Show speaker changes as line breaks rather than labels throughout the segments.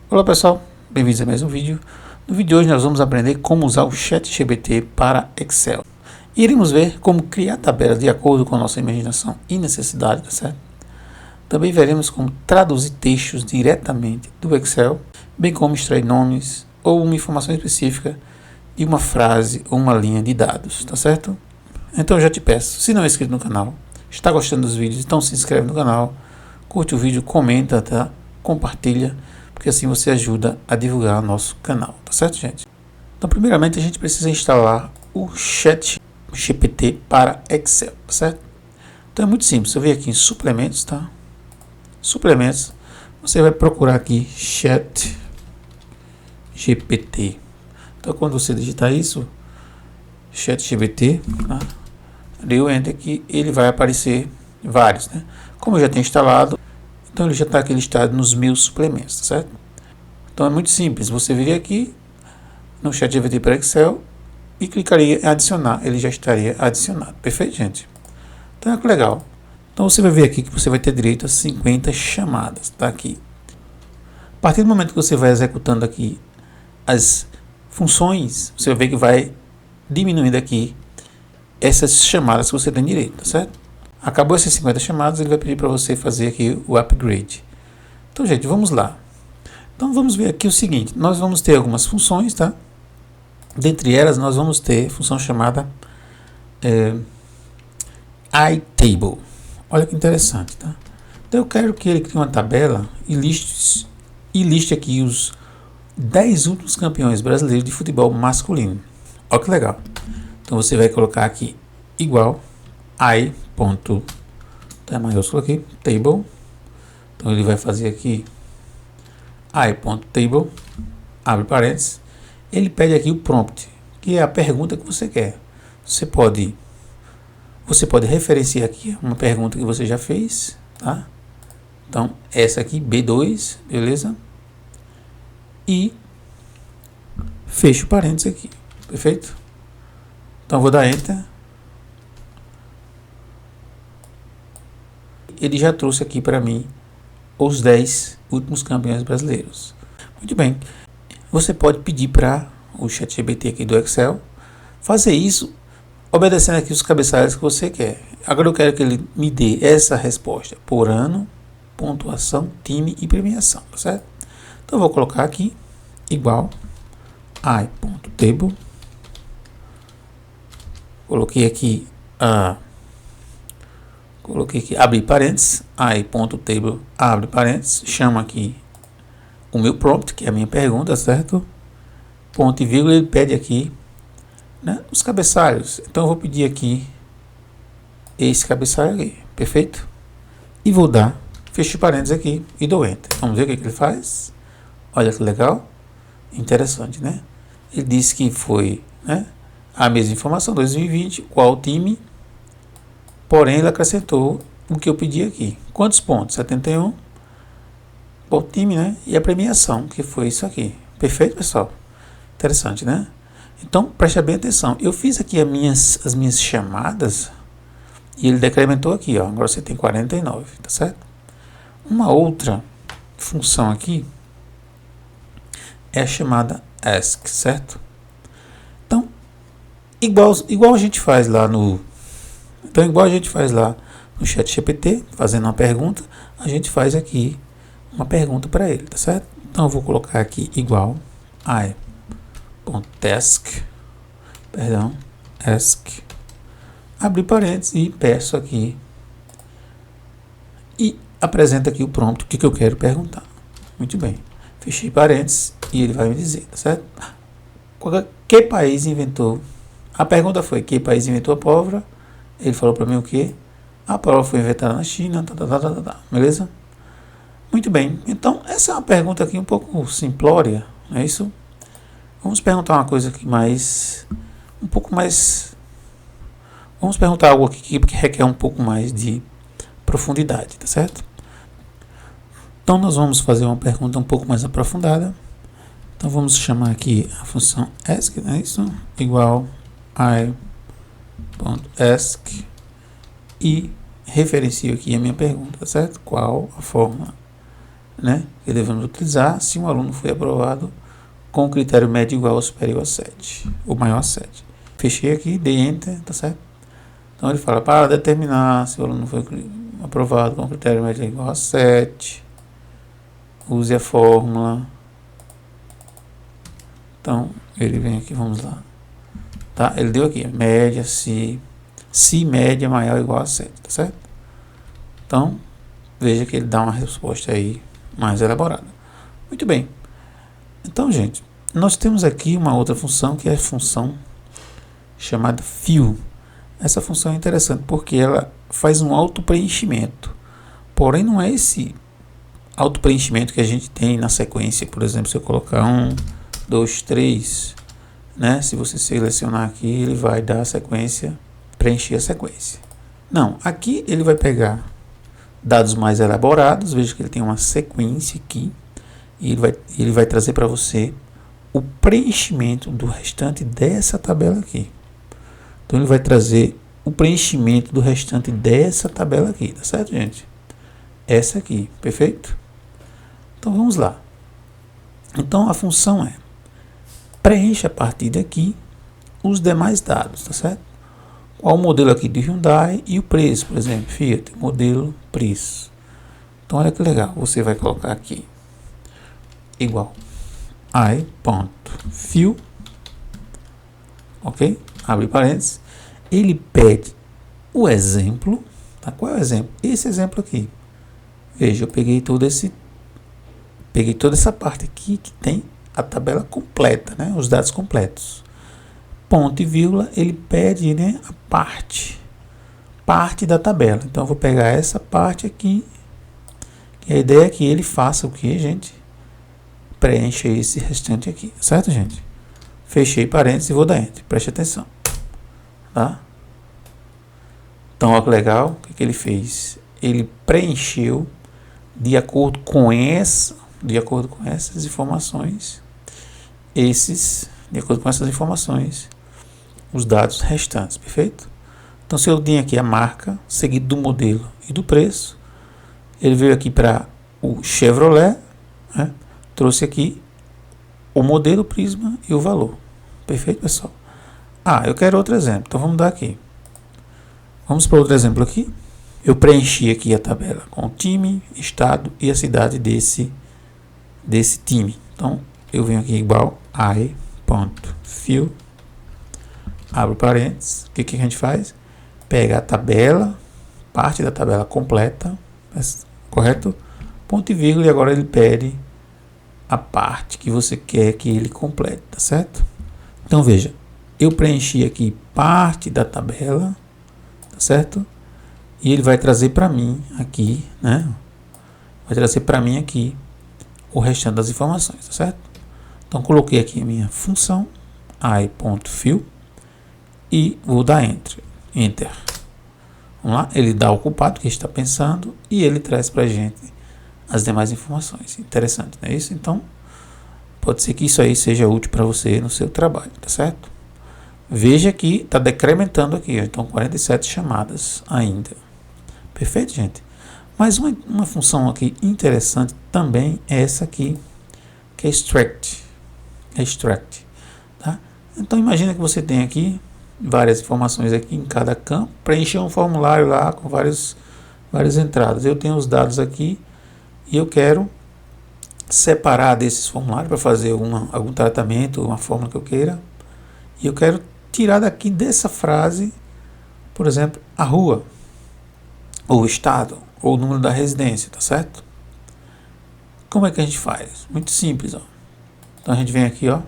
Olá pessoal, bem-vindos a mais um vídeo. No vídeo de hoje nós vamos aprender como usar o ChatGPT para Excel. Iremos ver como criar tabelas de acordo com a nossa imaginação e necessidade, tá certo? Também veremos como traduzir textos diretamente do Excel, bem como extrair nomes ou uma informação específica de uma frase ou uma linha de dados, tá certo? Então eu já te peço, se não é inscrito no canal, está gostando dos vídeos, então se inscreve no canal, curte o vídeo, comenta, tá? Compartilha, porque assim você ajuda a divulgar o nosso canal, tá certo, gente? Então, primeiramente, a gente precisa instalar o ChatGPT para Excel, tá certo? Então é muito simples, você vem aqui em suplementos, tá? Suplementos, você vai procurar aqui ChatGPT. Então, quando você digitar isso, ChatGPT, tá? Deu enter aqui, ele vai aparecer vários, né? Como eu já tenho instalado, então ele já está aqui listado nos meus suplementos, tá certo? Então é muito simples, você viria aqui no ChatGPT para Excel e clicaria em adicionar, ele já estaria adicionado, perfeito, gente? Então é que legal. Então você vai ver aqui que você vai ter direito a 50 chamadas, tá aqui. A partir do momento que você vai executando aqui as funções, você vai ver que vai diminuindo aqui essas chamadas que você tem direito, tá certo? Acabou essas 50 chamadas, ele vai pedir para você fazer aqui o upgrade. Então, gente, vamos lá. Então, vamos ver aqui o seguinte. Nós vamos ter algumas funções, tá? Dentre elas, nós vamos ter a função chamada iTable. Olha que interessante, tá? Então, eu quero que ele crie uma tabela e liste aqui os 10 últimos campeões brasileiros de futebol masculino. Olha que legal. Então, você vai colocar aqui igual i. Tá maiúsculo aqui, table. Então ele vai fazer aqui i.table, abre parênteses. Ele pede aqui o prompt, que é a pergunta que você quer. Você pode referenciar aqui uma pergunta que você já fez, tá? Então essa aqui, B2, beleza? E fecho parênteses aqui, perfeito? Então vou dar enter. Ele já trouxe aqui para mim os 10 últimos campeões brasileiros. Muito bem. Você pode pedir para o ChatGPT aqui do Excel fazer isso obedecendo aqui os cabeçalhos que você quer. Agora eu quero que ele me dê essa resposta por ano, pontuação, time e premiação, tá certo? Então eu vou colocar aqui igual i.table. Coloquei aqui abre parênteses, i.table, abre parênteses, chama aqui o meu prompt, que é a minha pergunta, certo? Ponto e vírgula, ele pede aqui, né, os cabeçalhos. Então eu vou pedir aqui esse cabeçalho aqui, perfeito? E vou dar, fecho parênteses aqui e dou enter. Vamos ver o que ele faz. Olha que legal, interessante, né? Ele disse que foi, né, a mesma informação, 2020, qual time. Porém, ele acrescentou o que eu pedi aqui. Quantos pontos? 71. O time, né? E a premiação, que foi isso aqui. Perfeito, pessoal? Interessante, né? Então, preste bem atenção. Eu fiz aqui as minhas chamadas e ele decrementou aqui, ó. Agora você tem 49, tá certo? Uma outra função aqui é a chamada ask, certo? Então, igual a gente faz lá no... Então, igual a gente faz lá no ChatGPT, fazendo uma pergunta, a gente faz aqui uma pergunta para ele, tá certo? Então, eu vou colocar aqui igual i.task, ask, abrir parênteses e peço aqui e apresenta aqui o prompt, o que eu quero perguntar. Muito bem. Fechei parênteses e ele vai me dizer, tá certo? Que país inventou? A pergunta foi, que país inventou a pólvora? Ele falou para mim o que? A prova foi inventada na China, beleza? Muito bem, então essa é uma pergunta aqui um pouco simplória, não é isso? Vamos perguntar uma coisa aqui vamos perguntar algo aqui que requer um pouco mais de profundidade, tá certo? Então nós vamos fazer uma pergunta um pouco mais aprofundada. Então vamos chamar aqui a função ask, não é isso? Igual i.ask e referencio aqui a minha pergunta, certo? Qual a forma né, que devemos utilizar se um aluno foi aprovado com critério médio igual ou superior a 7, ou maior a 7. Fechei aqui, dei Enter, tá certo? Então ele fala, para determinar se o aluno foi aprovado com critério médio igual a 7, use a fórmula. Então ele vem aqui, vamos lá. Tá? Ele deu aqui, média, se média maior ou igual a 7, tá certo? Então, veja que ele dá uma resposta aí mais elaborada. Muito bem. Então, gente, nós temos aqui uma outra função, que é a função chamada fill. Essa função é interessante porque ela faz um auto-preenchimento. Porém, não é esse auto-preenchimento que a gente tem na sequência. Por exemplo, se eu colocar 1, 2, 3, né? Se você selecionar aqui, ele vai dar a sequência, preencher a sequência. Não, aqui ele vai pegar dados mais elaborados. Veja que ele tem uma sequência aqui. E ele vai trazer para você o preenchimento do restante dessa tabela aqui. Então ele vai trazer o preenchimento do restante dessa tabela aqui, tá certo, gente? Essa aqui, perfeito? Então vamos lá. Então a função é preencha a partir daqui os demais dados, tá certo? Qual o modelo aqui de Hyundai e o preço, por exemplo, Fiat, modelo, preço. Então olha que legal, você vai colocar aqui igual i.fill, ok? Abre parênteses. Ele pede o exemplo, tá? Qual é o exemplo? Esse exemplo aqui. Veja, eu peguei toda essa parte aqui que tem a tabela completa, né? Os dados completos. Ponto e vírgula, ele pede, né, a parte da tabela. Então eu vou pegar essa parte aqui. E a ideia é que ele faça o que, gente? Preencha esse restante aqui, certo, gente? Fechei parênteses e vou dar Enter. Preste atenção, tá? Então, olha que legal. O que ele fez? Ele preencheu de acordo com essas informações, os dados restantes, perfeito? Então, se eu tenho aqui a marca, seguido do modelo e do preço, ele veio aqui para o Chevrolet, né? Trouxe aqui o modelo, Prisma e o valor. Perfeito, pessoal? Eu quero outro exemplo. Então, vamos dar aqui. Vamos para outro exemplo aqui. Eu preenchi aqui a tabela com o time, estado e a cidade desse time. Então, eu venho aqui igual i.fill, abro parênteses. O que a gente faz? Pega a tabela, parte da tabela completa, correto? Ponto e vírgula, e agora ele pede a parte que você quer que ele complete, tá certo? Então veja, eu preenchi aqui parte da tabela, tá certo? E ele vai trazer para mim aqui, né? Vai trazer para mim aqui o restante das informações, tá certo? Então coloquei aqui a minha função i.fill e vou dar Enter. Vamos lá, ele dá o culpado que está pensando e ele traz para a gente as demais informações. Interessante, não é isso? Então, pode ser que isso aí seja útil para você no seu trabalho, tá certo? Veja que está decrementando aqui, então 47 chamadas ainda. Perfeito, gente? Mas uma função aqui interessante também é essa aqui, que é extract. Tá? Então, imagina que você tem aqui várias informações aqui em cada campo, preencher um formulário lá com várias entradas. Eu tenho os dados aqui e eu quero separar desses formulários para fazer algum tratamento, uma fórmula que eu queira. E eu quero tirar daqui dessa frase, por exemplo, a rua, ou o estado, ou o número da residência, tá certo? Como é que a gente faz? Muito simples, ó. Então a gente vem aqui, ó,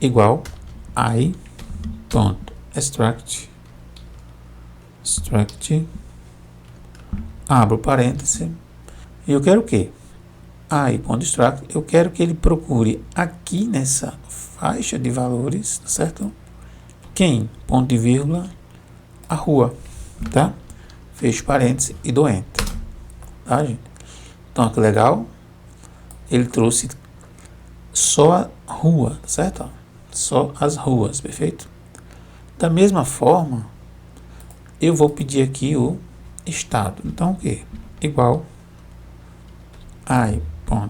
igual i.extract, abro parêntese, e eu quero o quê? i.extract, eu quero que ele procure aqui nessa faixa de valores, tá certo? Quem? Ponto e vírgula, a rua, tá? Fecho parênteses e dou Enter, tá, gente? Então, que legal, ele trouxe só a rua, tá certo? Só as ruas, perfeito? Da mesma forma, eu vou pedir aqui o estado. Então, o quê? Igual i.extract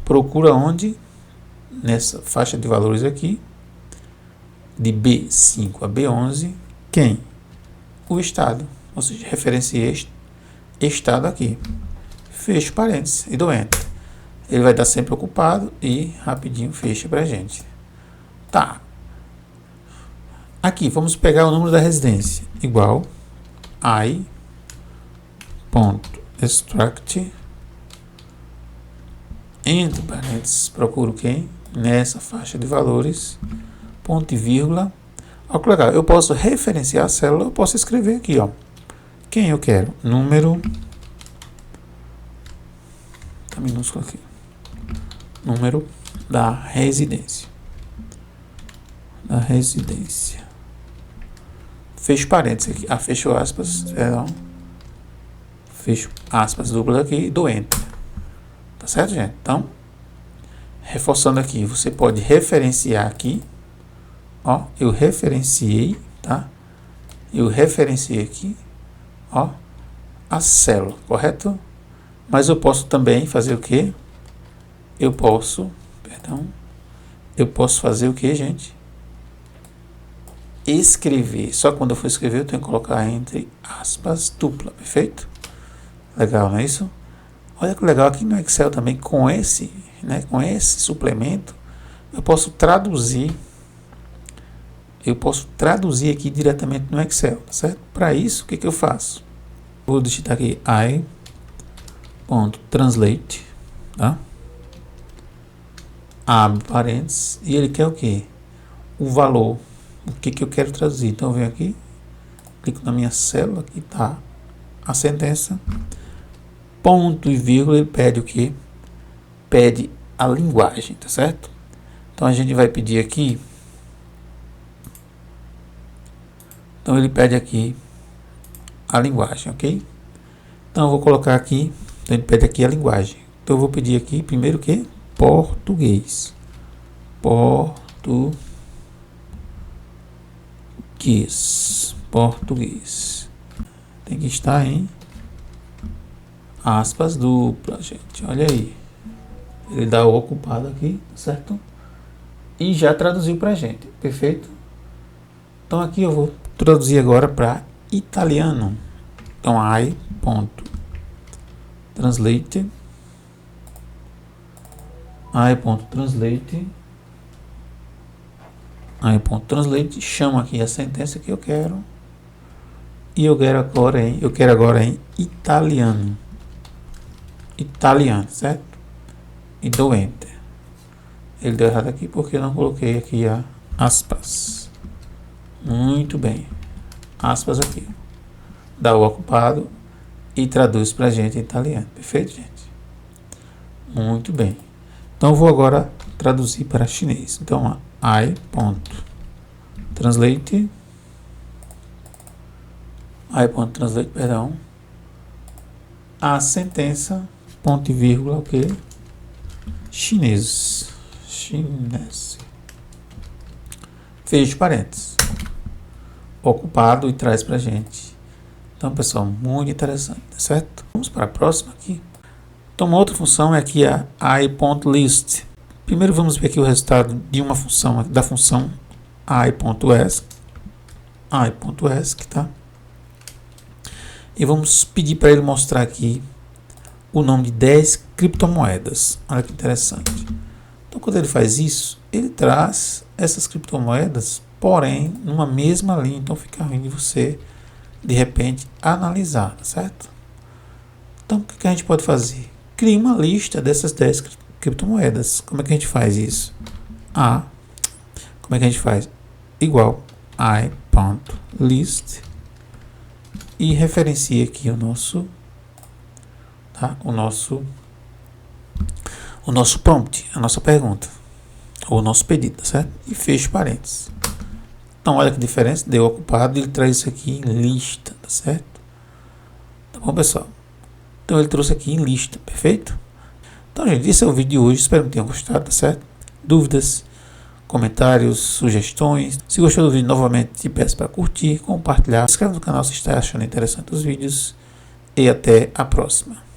procura onde? Nessa faixa de valores aqui, de B5 a B11, quem? O estado, ou seja, referenciei estado aqui, fecho parênteses e dou enter. Ele vai estar sempre ocupado e rapidinho fecha pra gente. Tá. Aqui, vamos pegar o número da residência, igual i.extract, entre parênteses, procuro quem? Nessa faixa de valores, ponto e vírgula. Olha que legal, eu posso referenciar a célula, eu posso escrever aqui, ó, quem eu quero, número, tá minúsculo aqui, número da residência, fecho parênteses aqui, fecho aspas, perdão, fecho aspas duplas aqui e dou enter, tá certo, gente? Então, reforçando aqui, você pode referenciar aqui, ó, eu referenciei, tá? Eu referenciei aqui, ó, a célula, correto? Mas eu posso também fazer o que? Eu posso fazer o que, gente? Escrever. Só quando eu for escrever eu tenho que colocar entre aspas dupla, perfeito? Legal, não é isso? Olha que legal aqui no Excel também, com esse suplemento, eu posso traduzir aqui diretamente no Excel, tá certo? Para isso, o que eu faço? Vou digitar aqui i.translate, tá? Abre parênteses e ele quer o que? O valor, o que eu quero traduzir. Então eu venho aqui, clico na minha célula, aqui tá a sentença, ponto e vírgula, ele pede o que? Pede a linguagem, tá certo? Então a gente vai pedir aqui, então ele pede aqui a linguagem, ok? Então eu vou colocar aqui, então ele pede aqui a linguagem, então eu vou pedir aqui primeiro o que? Português, tem que estar em aspas dupla, gente, olha aí, ele dá o ocupado aqui, certo? E já traduziu pra gente, perfeito? Então aqui eu vou traduzir agora para italiano, então i.translate, chamo aqui a sentença que eu quero, e eu quero agora em italiano, certo? E dou enter. Ele deu errado aqui porque eu não coloquei aqui a aspas. Muito bem, aspas aqui, dá o ocupado e traduz pra gente em italiano, perfeito, gente? Muito bem, então eu vou agora traduzir para chinês. Então i.translate, perdão, a sentença, ponto e vírgula, o que? Chinês, fecho parênteses, ocupado e traz pra gente. Então, pessoal, muito interessante, certo? Vamos para a próxima aqui. Então, uma outra função é aqui a i.list. Primeiro vamos ver aqui o resultado de uma função, da função i.ask, tá? E vamos pedir para ele mostrar aqui o nome de 10 criptomoedas. Olha que interessante. Então, quando ele faz isso, ele traz essas criptomoedas, porém, numa mesma linha. Então, fica ruim de você, de repente, analisar, certo? Então, o que a gente pode fazer? Cria uma lista dessas 10 criptomoedas. Como é que a gente faz isso? Como é que a gente faz? Igual i.list e referencia aqui o nosso, tá? O nosso prompt, a nossa pergunta, ou o nosso pedido, certo? E fecha parênteses. Então, olha que diferença, deu ocupado e ele traz isso aqui em lista, tá certo? Tá bom, pessoal? Então, ele trouxe aqui em lista, perfeito? Então, gente, esse é o vídeo de hoje, espero que tenham gostado, tá certo? Dúvidas, comentários, sugestões. Se gostou do vídeo, novamente te peço para curtir, compartilhar, se inscreve no canal se está achando interessante os vídeos e até a próxima.